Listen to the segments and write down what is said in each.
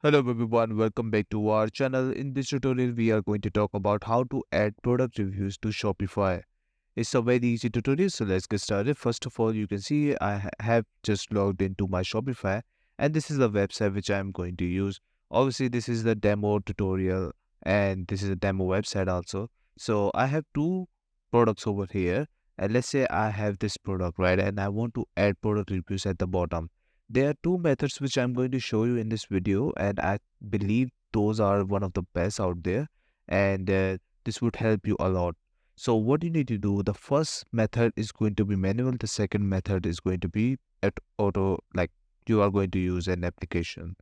Hello everyone, welcome back to our channel. In this tutorial, we are going to talk about how to add product reviews to Shopify. It's a very easy tutorial, so let's get started. First of all, you can see I have just logged into my Shopify, and this is the website which I'm going to use. Obviously, this is the demo tutorial, and this is a demo website also. So I have two products over here, and let's say I have this product, right, and I want to add product reviews at the bottom. There are two methods which I'm going to show you in this video, and I believe those are one of the best out there, and this would help you a lot. So what you need to do, the first method is going to be manual, the second method is going to be at auto, like you are going to use an application.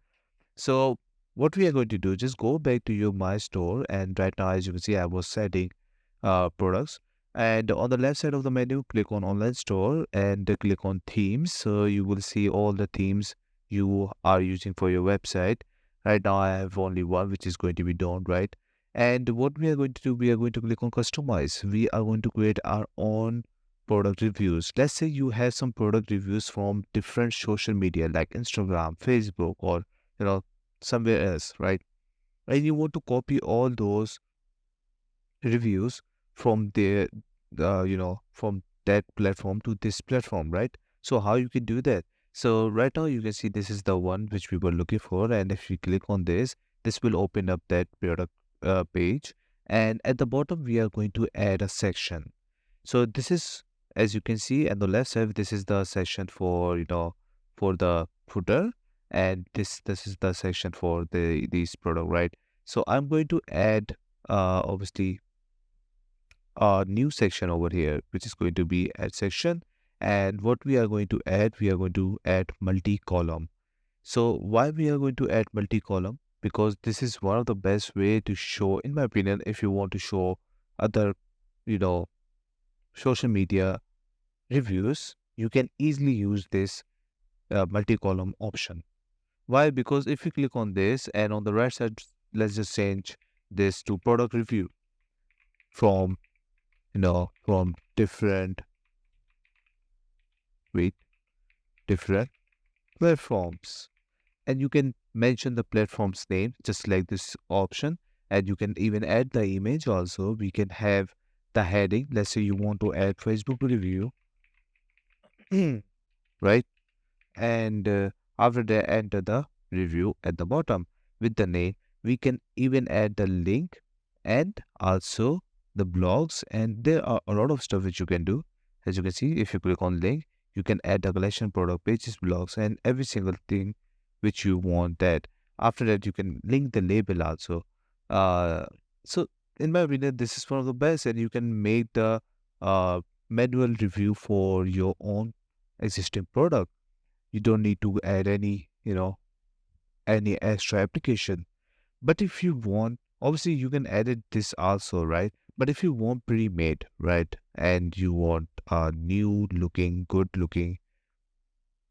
So what we are going to do, just go back to your My Store, and right now, as you can see, I was setting products. And on the left side of the menu, click on Online Store and click on Themes. So you will see all the themes you are using for your website. Right now, I have only one, which is going to be Dawn, right? And what we are going to do, we are going to click on Customize. We are going to create our own product reviews. Let's say you have some product reviews from different social media like Instagram, Facebook, or you know somewhere else, right? And you want to copy all those reviews from there, from that platform to this platform, right? So how you can do that? So right now you can see this is the one which we were looking for, and if you click on this will open up that product page, and at the bottom we are going to add a section. So this is, as you can see on the left side, this is the section for for the footer, and this is the section for these product, right? So I'm going to add obviously a new section over here, which is going to be add section. And what we are going to add, we are going to add multi-column. So why we are going to add multi-column? Because this is one of the best way to show, in my opinion, if you want to show other, you know, social media reviews, you can easily use this multi-column option. Why? Because if you click on this and on the right side, let's just change this to product review from, from different, wait, different platforms. And you can mention the platform's name, just like this option. And you can even add the image also. We can have the heading. Let's say you want to add Facebook review, right? And after that, enter the review at the bottom with the name. We can even add the link and also the blogs, and there are a lot of stuff which you can do. As you can see, if you click on link, you can add the collection, product pages, blogs, and every single thing which you want. That after that you can link the label also. uh, so in my opinion, this is one of the best, and you can make the uh, manual review for your own existing product. You don't need to add any extra application. But if you want, obviously you can edit this also, right? But if you want pre-made, right, and you want a new looking, good looking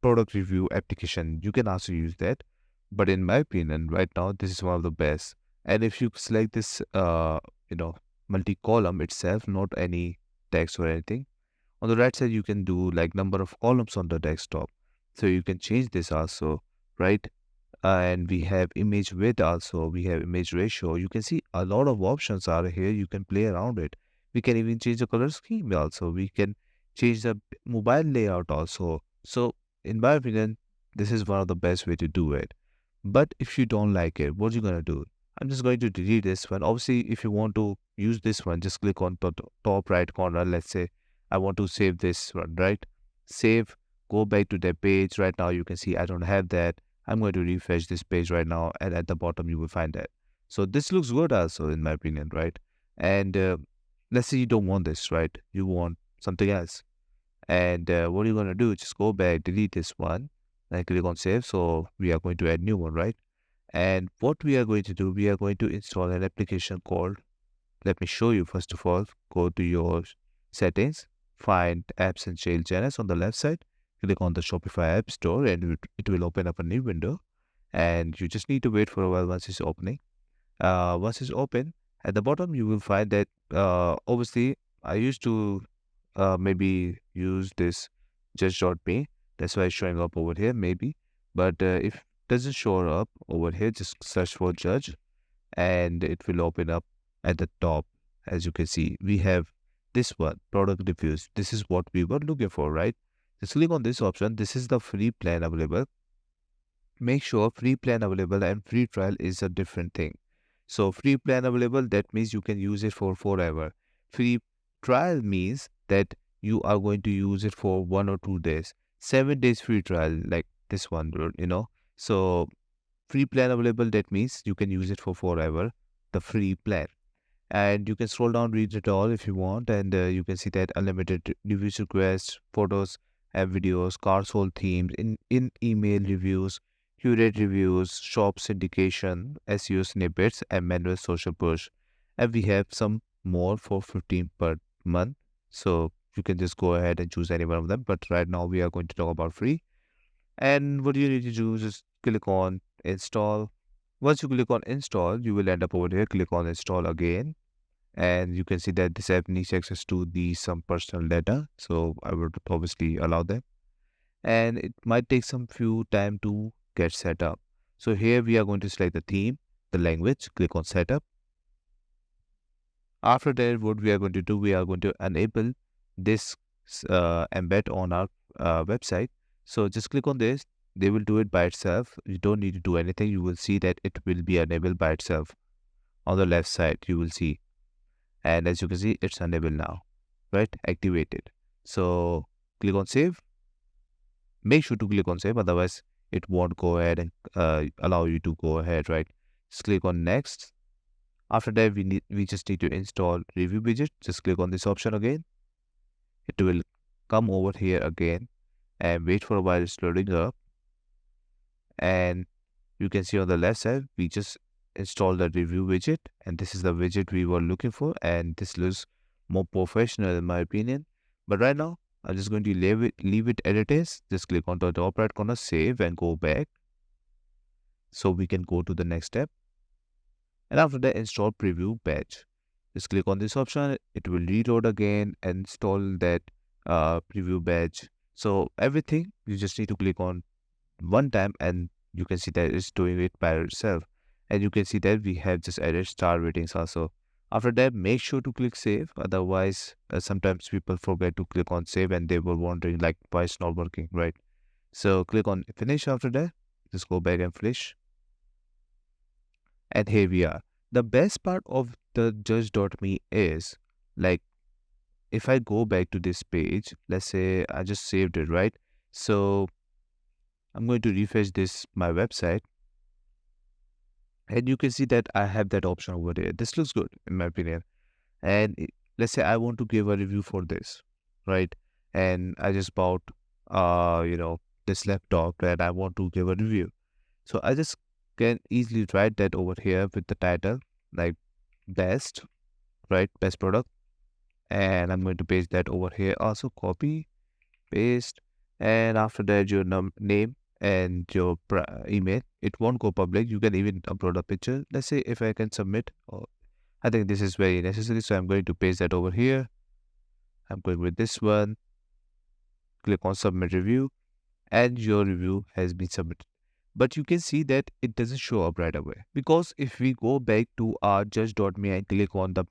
product review application, you can also use that. But in my opinion, right now, this is one of the best. And if you select this you know multi-column itself, not any text or anything, on the right side, you can do like number of columns on the desktop. So you can change this also, right? And we have image width also. We have image ratio. You can see a lot of options are here. You can play around it. We can even change the color scheme also. We can change the mobile layout also. So in my opinion, this is one of the best way to do it. But if you don't like it, what you gonna do? I'm just going to delete this one. Obviously, if you want to use this one, just click on the top right corner. Let's say I want to save this one, right? Save, go back to the page. Right now, you can see I don't have that. I'm going to refresh this page right now, and at the bottom, you will find that. So this looks good also, in my opinion, right? And let's say you don't want this, right? You want something else. And what are you going to do? Just go back, delete this one, and click on save. So we are going to add new one, right? And what we are going to do, we are going to install an application called, let me show you first of all. Go to your settings, find apps and sales channels on the left side, click on the Shopify App Store, and it will open up a new window. And you just need to wait for a while once it's opening. Once it's open, at the bottom you will find that obviously I used to maybe use this just.me. That's why it's showing up over here, maybe. But if doesn't show up over here, just search for judge and it will open up at the top. As you can see, we have this one, product reviews. This is what we were looking for, right? Just click on this option. This is the free plan available. Make sure free plan available and free trial is a different thing. So free plan available, that means you can use it for forever. Free trial means that you are going to use it for 1 or 2 days. 7 days free trial, like this one, So free plan available, that means you can use it for forever, the free plan. And you can scroll down, read it all if you want, and you can see that unlimited reviews requests, photos and videos, car sold themes, in email reviews, curate reviews, shop syndication, SEO snippets, and manual social push. And we have some more for 15 per month, so you can just go ahead and choose any one of them. But right now we are going to talk about free. And what you need to do is just click on install. Once you click on install, you will end up over here. Click on install again, and you can see that this app needs access to the some personal data, so I would obviously allow them, and it might take some few time to get set up. So here we are going to select the theme, the language, click on setup. After that, what we are going to do, we are going to enable this embed on our website. So just click on this. They will do it by itself. You don't need to do anything. You will see that it will be enabled by itself. On the left side you will see, and as you can see, it's enabled now, right? Activated. So click on save. Make sure to click on save, otherwise it won't go ahead and allow you to go ahead, right? Just click on next. After that, we just need to install review widget. Just click on this option again. It will come over here again and wait for a while. It's loading up, and you can see on the left side we just installed the review widget, and this is the widget we were looking for, and this looks more professional in my opinion. But right now I'm just going to leave it as it is. Just click on the top right corner, save, and go back so we can go to the next step. And after that, install preview batch. Just click on this option. It will reload again and install that preview batch. So everything you just need to click on one time, and you can see that it's doing it by itself. And you can see that we have just added star ratings also. After that, make sure to click save. Otherwise, sometimes people forget to click on save and they were wondering like why it's not working, right? So click on finish. After that, just go back and finish. And here we are. The best part of the judge.me is, like, if I go back to this page, let's say I just saved it, right? So I'm going to refresh this, my website, and you can see that I have that option over there. This looks good in my opinion. And let's say I want to give a review for this, right? And I just bought, this laptop and I want to give a review. So I just can easily write that over here with the title, like best, right? Best product. And I'm going to paste that over here. Also copy, paste, and after that your name and your email. It won't go public. You can even upload a picture. Let's say if I can submit. I think this is very necessary, so I'm going to paste that over here. I'm going with this one. Click on submit review, and your review has been submitted. But you can see that it doesn't show up right away, because if we go back to our judge.me and click on the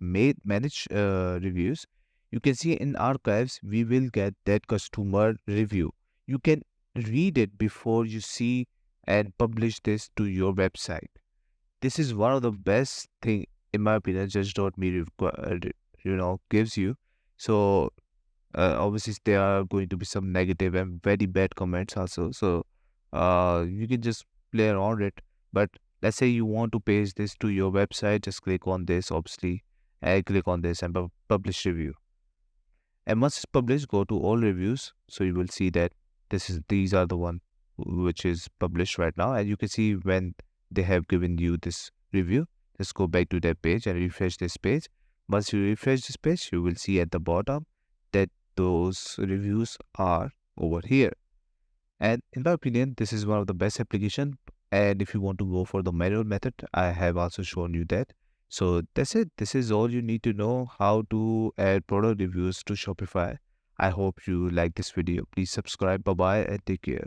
manage reviews, you can see in archives we will get that customer review. You can read it before you see and publish this to your website. This is one of the best thing in my opinion judge.me gives you. So obviously there are going to be some negative and very bad comments also, so you can just play around it. But let's say you want to paste this to your website, just click on this obviously, and click on this and publish review. And once it's published, go to all reviews, so you will see that these are the one which is published right now, and you can see when they have given you this review. Just go back to that page and refresh this page. Once you refresh this page, you will see at the bottom that those reviews are over here. And in my opinion, this is one of the best application. And if you want to go for the manual method, I have also shown you that. So that's it. This is all you need to know how to add product reviews to Shopify. I hope you like this video. Please subscribe. Bye bye and take care.